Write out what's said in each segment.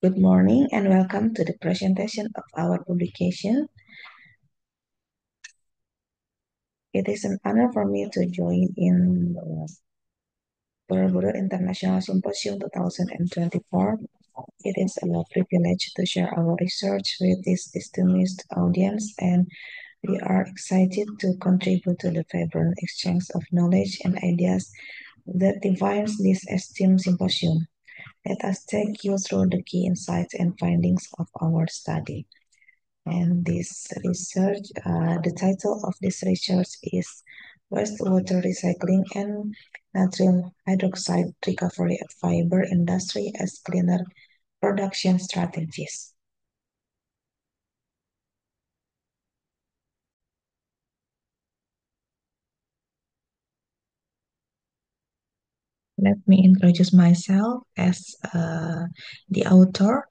Good morning and welcome to the presentation of our publication. It is an honor for me to join in the Borobudur International Symposium 2024. It is a privilege to share our research with this distinguished audience, and we are excited to contribute to the vibrant exchange of knowledge and ideas that defines this esteemed symposium. Let us take you through the key insights and findings of our study. And this research, the title of this research is Wastewater Recycling and Natrium Hydroxide Recovery at Fiber Industry as Cleaner Production Strategies. Let me introduce myself as the author.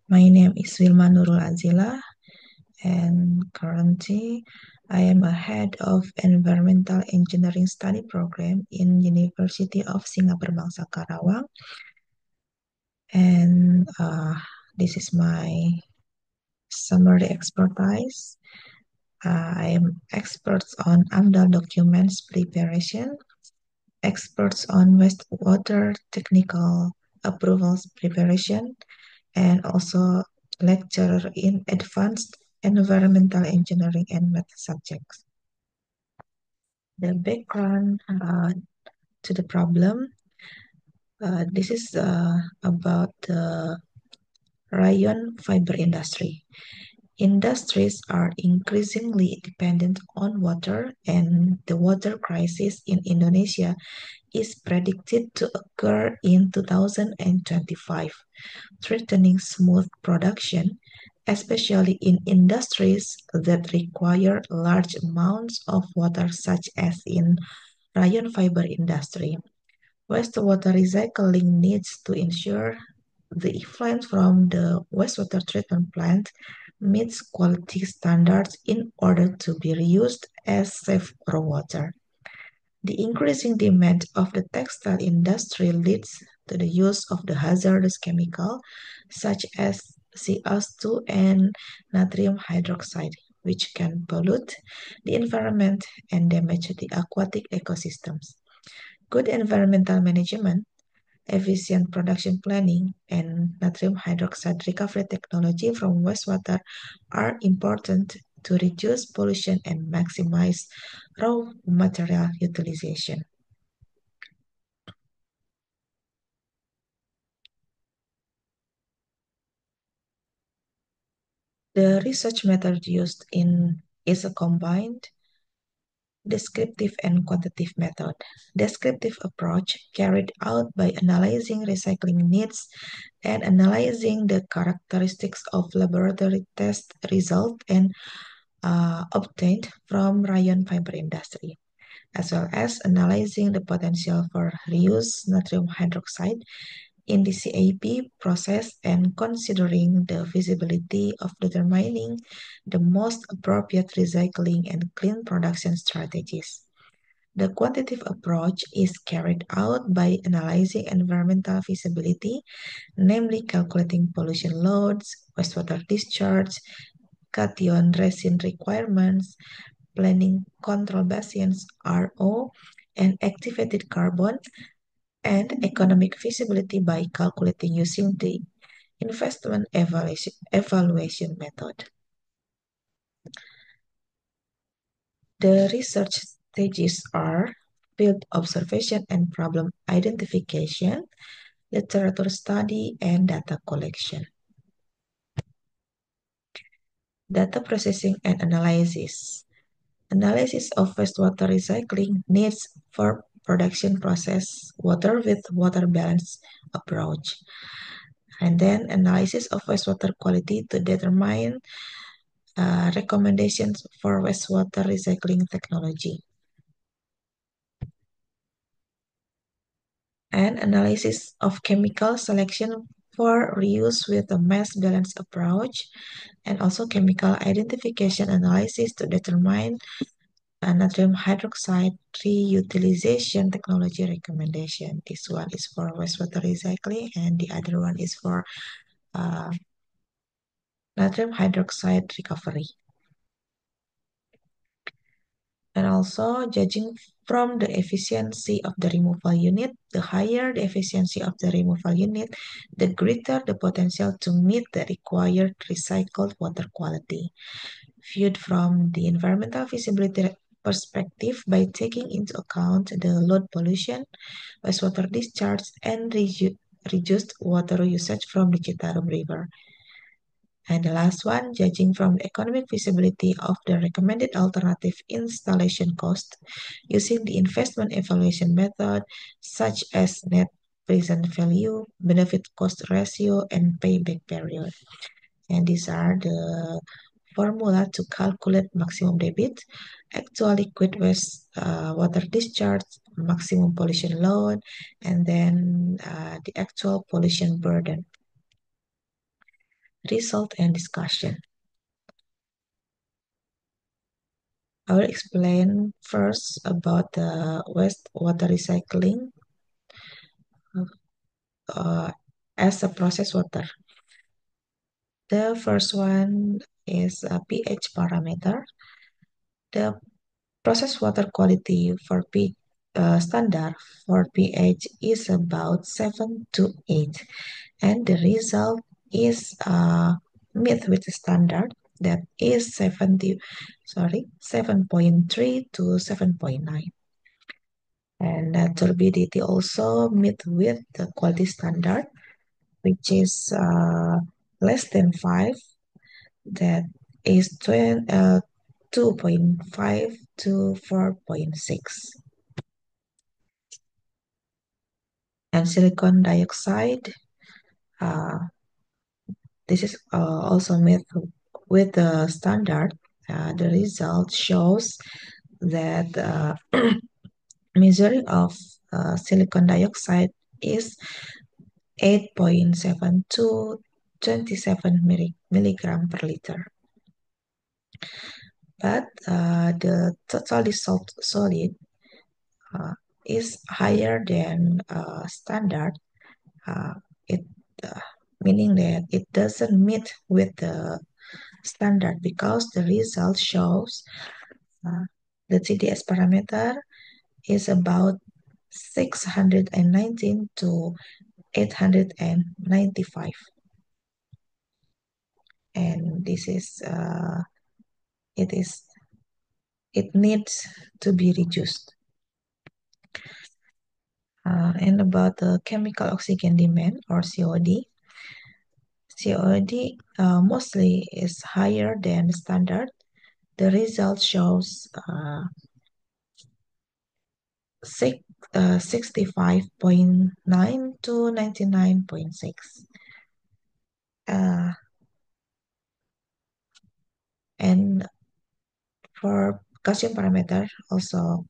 My name is Wilma Nurul Azila, and currently I am a head of Environmental Engineering Study Program in University of Singapore Bangsa Karawang. And this is my summary expertise. I am experts on AMDAL documents preparation, experts on wastewater technical approvals preparation, and also lecturer in advanced environmental engineering and math subjects. The background to the problem, this is about the rayon fiber industry. Industries are increasingly dependent on water, and the water crisis in Indonesia is predicted to occur in 2025, threatening smooth production, especially in industries that require large amounts of water, such as in rayon fiber industry. Wastewater recycling needs to ensure the effluent from the wastewater treatment plant meets quality standards in order to be reused as safe water. The increasing demand of the textile industry leads to the use of the hazardous chemical such as CS2 and natrium hydroxide, which can pollute the environment and damage the aquatic ecosystems. Good environmental management, efficient production planning, and natrium hydroxide recovery technology from wastewater are important to reduce pollution and maximize raw material utilization. The research method used is a combined descriptive and quantitative method. Descriptive approach carried out by analyzing recycling needs and analyzing the characteristics of laboratory test result and obtained from rayon fiber industry, as well as analyzing the potential for reuse natrium hydroxide in the CAP process and considering the feasibility of determining the most appropriate recycling and clean production strategies. The quantitative approach is carried out by analyzing environmental feasibility, namely calculating pollution loads, wastewater discharge, cation resin requirements, planning control basins, RO, and activated carbon, and economic feasibility by calculating using the investment evaluation method. The research stages are field observation and problem identification, literature study, and data collection. Data processing and analysis. Analysis of wastewater recycling needs for production process water with water balance approach. And then analysis of wastewater quality to determine recommendations for wastewater recycling technology. And analysis of chemical selection for reuse with a mass balance approach, and also chemical identification analysis to determine natrium hydroxide reutilization technology recommendation. This one is for wastewater recycling and the other one is for uh, natrium hydroxide recovery. And also judging from the efficiency of the removal unit, the higher the efficiency of the removal unit, the greater the potential to meet the required recycled water quality. Viewed from the environmental feasibility perspective by taking into account the load pollution, wastewater discharge, and reduced water usage from the Citarum River. And the last one, judging from the economic feasibility of the recommended alternative installation cost using the investment evaluation method, such as net present value, benefit cost ratio, and payback period. And these are the formula to calculate maximum debit, actual liquid waste water discharge, maximum pollution load, and then the actual pollution burden. Result and discussion. I will explain first about the wastewater recycling uh, as a process water. The first one is a pH parameter. The process water quality for standard for pH is about 7 to 8, and the result is meet with the standard that is 7.3 to 7.9. And turbidity also meet with the quality standard, which is less than 5, that is 2.5 to 4.6. And silicon dioxide, uh, this is also met with the standard. The result shows that measuring of silicon dioxide is 8.7 to 27 milligram per liter. But the total dissolved solid uh, is higher than standard. Uh, it uh, Meaning that it doesn't meet with the standard because the result shows uh, the TDS parameter is about 619 to 895, and this is it is it needs to be reduced. And about the chemical oxygen demand or COD, COD mostly is higher than standard. The result shows 65.9 to 99.6. And for calcium parameter also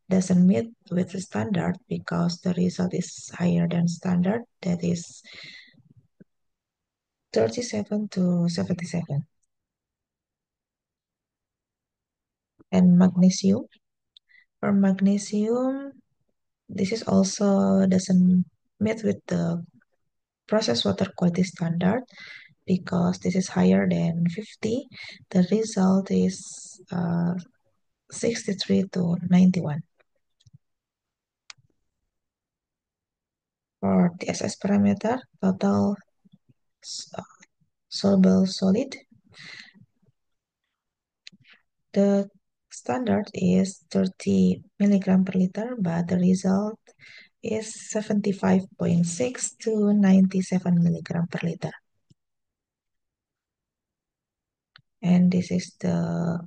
doesn't meet with the standard because the result is higher than standard, that is 37 to 77. And magnesium, for magnesium, this is also doesn't meet with the process water quality standard because this is higher than 50. The result is 63 to 91. For TSS parameter, total soluble solid, the standard is 30 milligram per liter, but the result is 75.6 to 97 milligram per liter. And this is the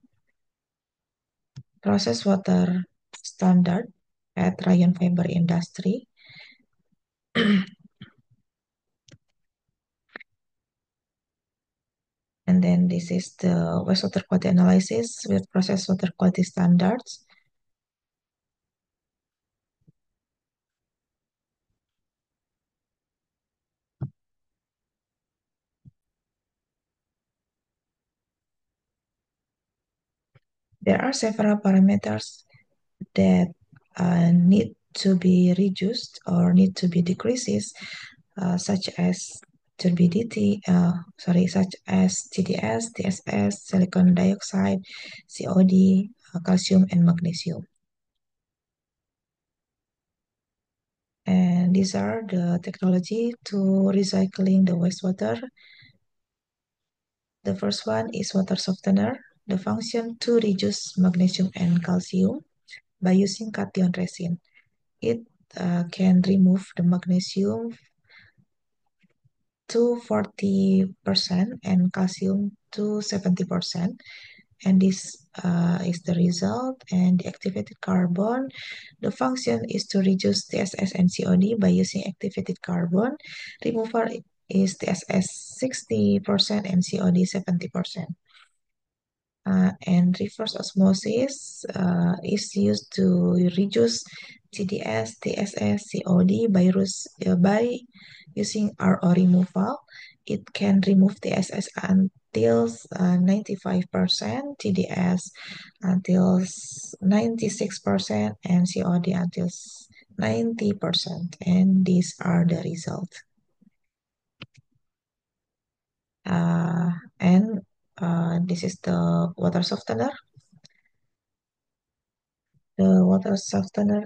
process water standard at Rayon Fiber Industry. And then this is the wastewater quality analysis with process water quality standards. There are several parameters that need to be reduced or need to be decreases, such as turbidity, such as TDS, TSS, silicon dioxide, COD, calcium, and magnesium. And these are the technology to recycling the wastewater. The first one is water softener. The function to reduce magnesium and calcium by using cation resin. It can remove the magnesium to 40% and calcium to 70%. And this is the result. And the activated carbon, the function is to reduce TSS and COD by using activated carbon. Remover is TSS 60% and COD 70%. And reverse osmosis is used to reduce TDS, TSS, COD by using RO removal. It can remove TSS until 95%, TDS until 96%, and COD until 90%. And these are the results. And this is the water softener. The water softener,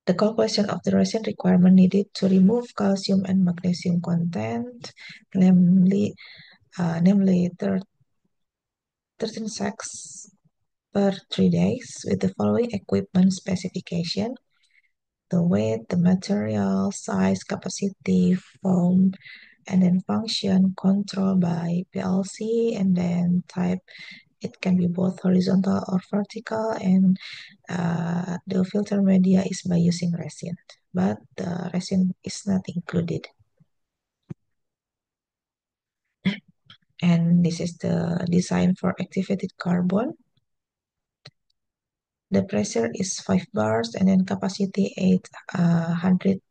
the calculation of the resin requirement needed to remove calcium and magnesium content, namely 13 sacks per 3 days with the following equipment specification: the weight, the material, size, capacity, form, and then function controlled by PLC, and then type. It can be both horizontal or vertical, and the filter media is by using resin, but the resin is not included. And this is the design for activated carbon. The pressure is 5 bars, and then capacity 800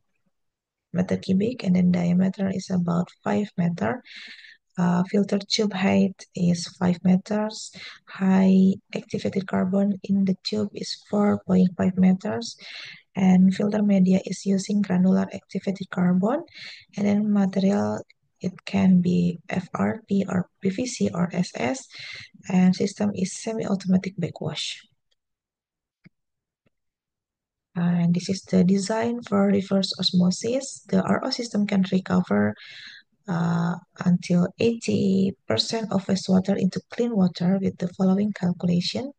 meter cubic, and then diameter is about 5 meter. Filter tube height is 5 meters. High activated carbon in the tube is 4.5 meters. And filter media is using granular activated carbon. And then material, it can be FRP or PVC or SS. And system is semi-automatic backwash. And this is the design for reverse osmosis. The RO system can recover until 80% of wastewater into clean water with the following calculation.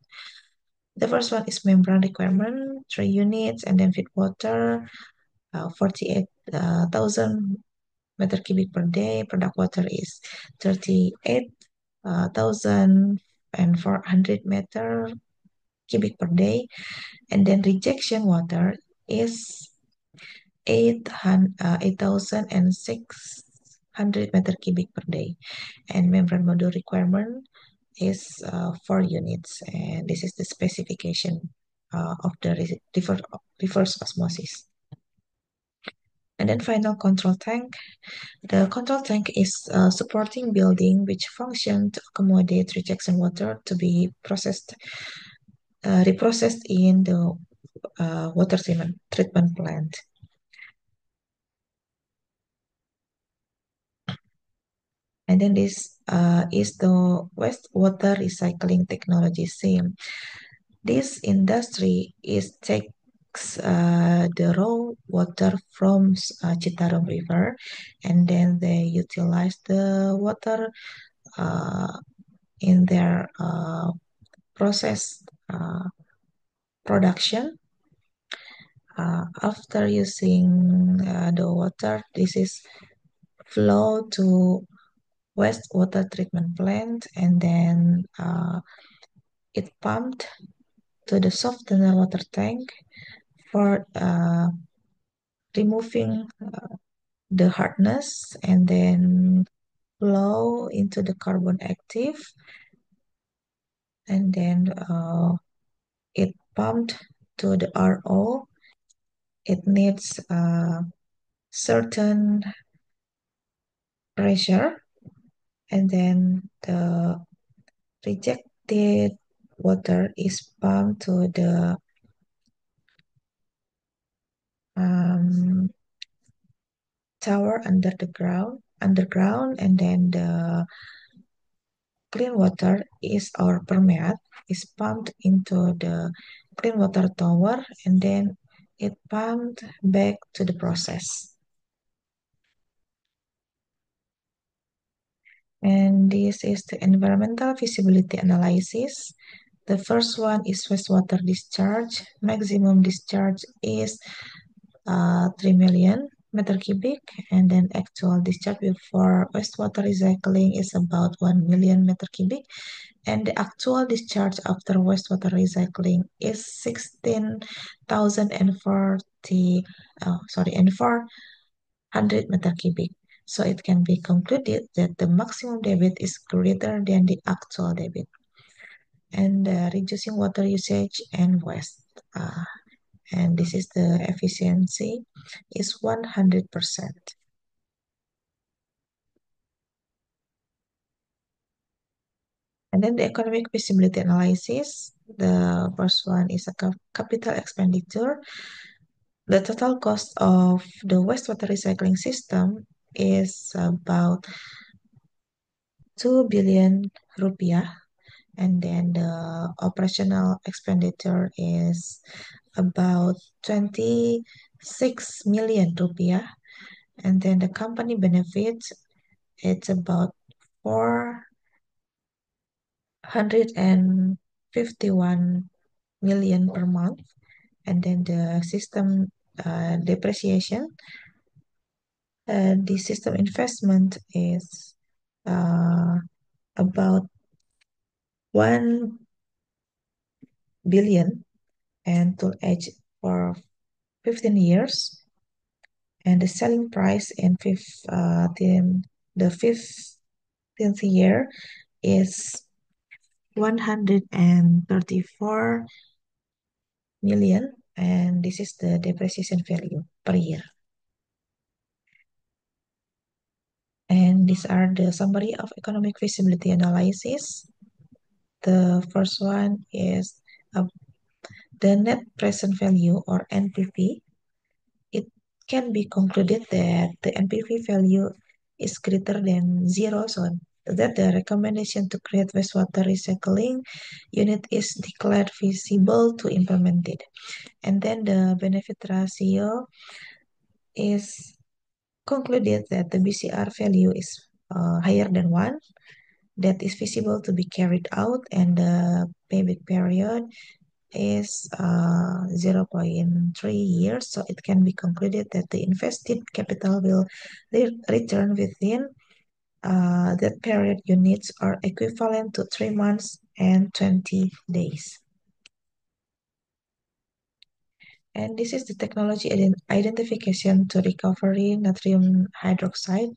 The first one is membrane requirement, 3 units, and then feed water, 48,000 meter cubic per day. Product water is 38,400 meter cubic per day. And then rejection water is 8,600 meter cubic per day. And membrane module requirement is 4 units. And this is the specification of the reverse osmosis. And then final control tank. The control tank is a supporting building which function to accommodate rejection water to be reprocessed in the water treatment plant. And then this is the wastewater recycling technology SIM. This industry takes the raw water from Citarum River, and then they utilize the water in their process production. After using the water, this is flow to wastewater treatment plant, and then it pumped to the softener water tank for removing the hardness, and then flow into the carbon active, and then it pumped to the RO. It needs a certain pressure, and then the rejected water is pumped to the um, tower underground, and then the clean water is our permeate is pumped into the clean water tower, and then it pumped back to the process. And this is the environmental feasibility analysis. The first one is wastewater discharge. Maximum discharge is 3 million meter cubic, and then actual discharge before wastewater recycling is about 1 million meter cubic, and the actual discharge after wastewater recycling is 16,040 and 400 meter cubic. So it can be concluded that the maximum debit is greater than the actual debit. And reducing water usage and waste. And this is the efficiency is 100%. And then the economic feasibility analysis, the first one is a capital expenditure. The total cost of the wastewater recycling system is about 2 billion rupiah, and then the operational expenditure is about 26 million rupiah, and then the company benefits it's about 451 million per month, and then the system depreciation, the system investment is about 1 billion and to age for 15 years, and the selling price in the 15th year is 134 million, and this is the depreciation value per year. And these are the summary of economic feasibility analysis. The first one is uh, the net present value or NPV. It can be concluded that the NPV value is greater than zero, so that the recommendation to create wastewater recycling unit is declared feasible to implement it. And then the benefit ratio is concluded that the BCR value is higher than 1, that is feasible to be carried out, and the payback period is 0.3 years. So it can be concluded that the invested capital will return within that period. Units are equivalent to 3 months and 20 days. And this is the technology identification to recovery natrium hydroxide.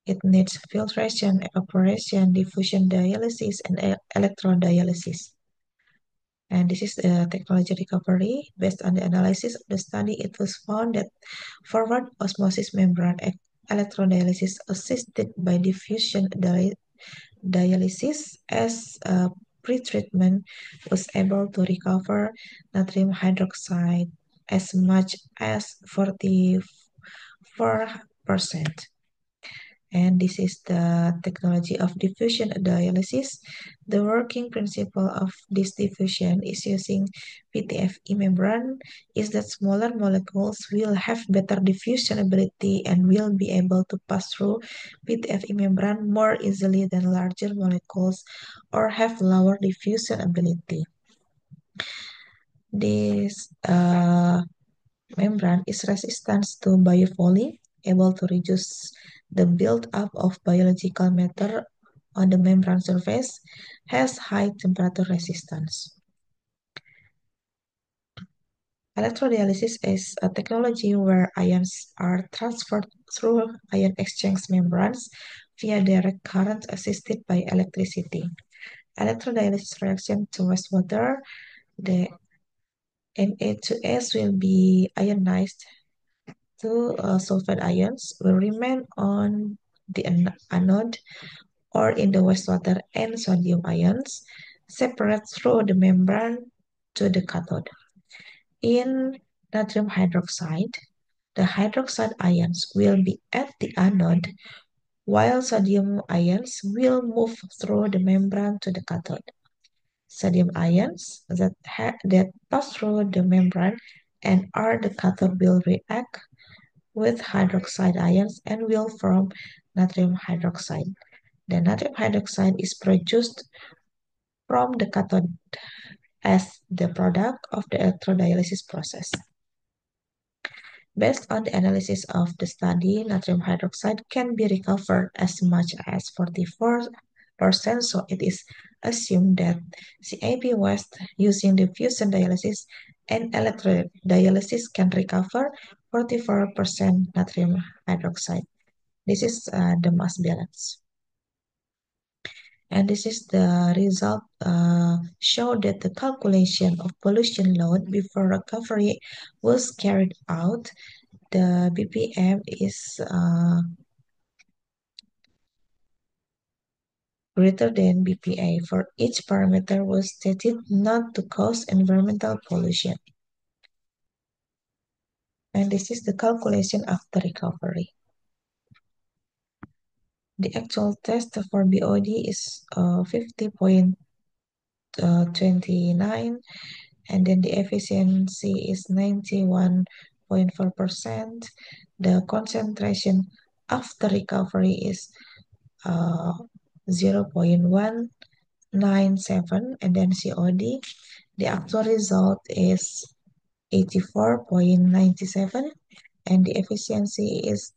It needs filtration, evaporation, diffusion dialysis, and electrodialysis. And this is the technology recovery. Based on the analysis of the study, it was found that forward osmosis membrane electrodialysis assisted by diffusion dialysis as a pretreatment was able to recover natrium hydroxide as much as 44%. And this is the technology of diffusion dialysis. The working principle of this diffusion is using PTFE membrane is that smaller molecules will have better diffusion ability and will be able to pass through PTFE membrane more easily than larger molecules or have lower diffusion ability. This membrane is resistant to biofouling, able to reduce the buildup of biological matter on the membrane surface, has high temperature resistance. Electrodialysis is a technology where ions are transferred through ion exchange membranes via direct current assisted by electricity. Electrodialysis reaction to wastewater, the Na2S will be ionized to sulfide ions will remain on the anode or in the wastewater, and sodium ions separate through the membrane to the cathode. In natrium hydroxide, the hydroxide ions will be at the anode, while sodium ions will move through the membrane to the cathode. Sodium ions that pass through the membrane and are the cathode will react with hydroxide ions and will form natrium hydroxide. The natrium hydroxide is produced from the cathode as the product of the electrodialysis process. Based on the analysis of the study, natrium hydroxide can be recovered as much as 44%, so it is assumed that CAP waste using diffusion dialysis and electrodialysis can recover 44% natrium hydroxide. This is the mass balance. And this is the result show that the calculation of pollution load before recovery was carried out. The BPM is greater than BPA for each parameter was stated not to cause environmental pollution. And this is the calculation after recovery. The actual test for BOD is 50.29, and then the efficiency is 91.4%. The concentration after recovery is 0.197, and then COD. The actual result is 84.97, and the efficiency is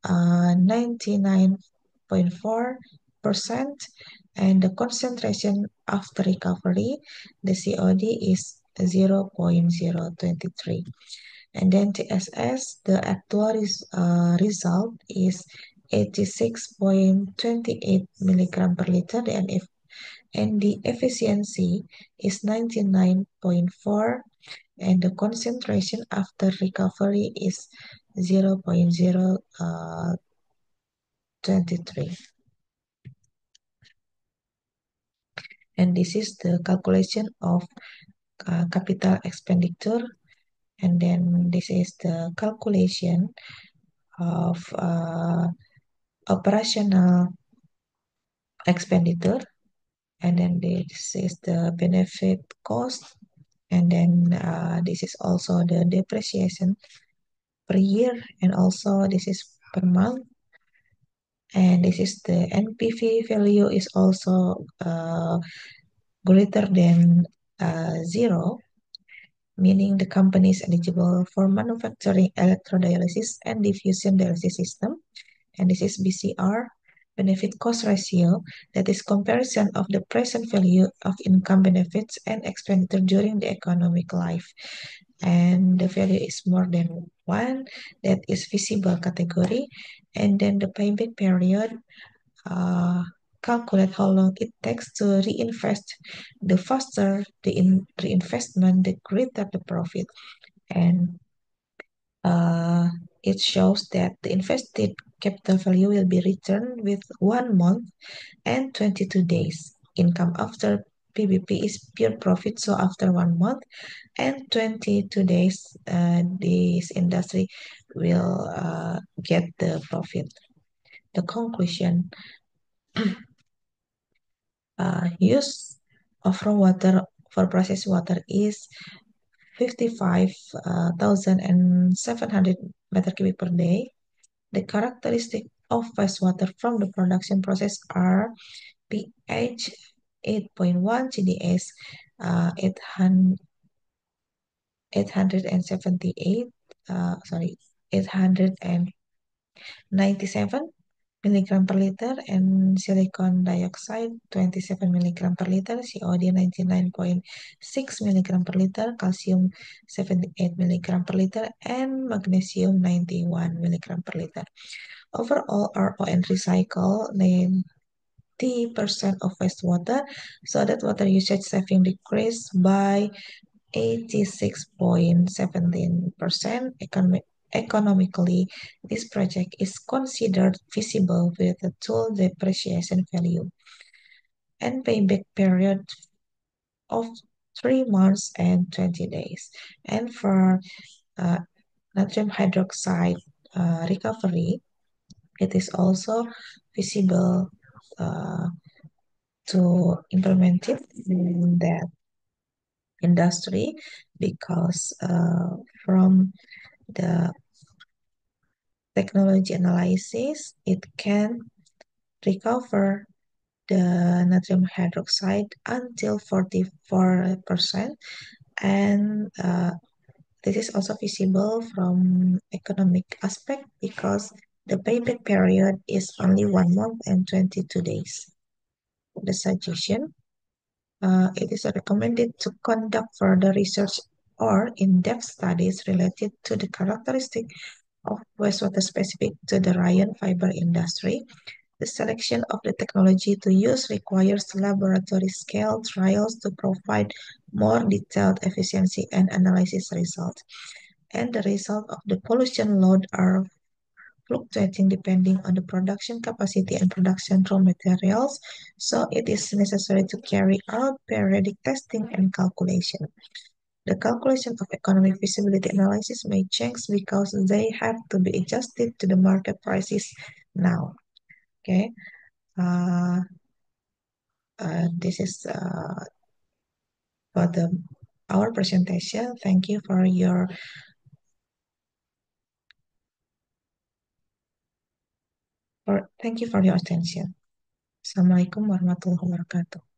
99.4%, and the concentration after recovery, the COD is 0.023. And then TSS, the actual result is 86.28 milligram per liter, and the efficiency is 99.4, and the concentration after recovery is 0.023. And this is the calculation of capital expenditure, and then this is the calculation of operational expenditure, and then this is the benefit cost, and then this is also the depreciation per year, and also this is per month, and this is the NPV value is also greater than 0, meaning the company is eligible for manufacturing electrodialysis and diffusion dialysis system. And this is BCR, benefit cost ratio, that is comparison of the present value of income, benefits, and expenditure during the economic life. And the value is more than 1, that is visible category. And then the payback period, calculate how long it takes to reinvest. The faster the reinvestment, the greater the profit. And it shows that the invested capital value will be returned with 1 month and 22 days. Income after PBP is pure profit, so after 1 month and 22 days, this industry will get the profit. The conclusion, use of raw water for processed water is 55,700 meter cubic per day. The characteristic of wastewater from the production process are pH 8.1, CDS 878, 897 milligram per liter, and silicon dioxide 27 milligram per liter, COD 99.6 milligram per liter, calcium 78 milligram per liter, and magnesium 91 milligram per liter. Overall, RON recycle 90% of wastewater, so that water usage saving decreased by 86.17%. Economically, this project is considered feasible with a tool depreciation value and payback period of 3 months and 20 days. And for natrium hydroxide recovery, it is also feasible uh, to implement it in that industry because from the technology analysis, it can recover the natrium hydroxide until 44%, and this is also feasible from economic aspect because the payback period is only 1 month and 22 days. The suggestion, it is recommended to conduct further research or in-depth studies related to the characteristic of wastewater specific to the rayon fiber industry. The selection of the technology to use requires laboratory scale trials to provide more detailed efficiency and analysis results. And the result of the pollution load are fluctuating depending on the production capacity and production raw materials. So it is necessary to carry out periodic testing and calculation. The calculation of economic feasibility analysis may change because they have to be adjusted to the market prices now. Okay. Uh, this is for the our presentation. Thank you for your attention. Assalamualaikum warahmatullahi wabarakatuh.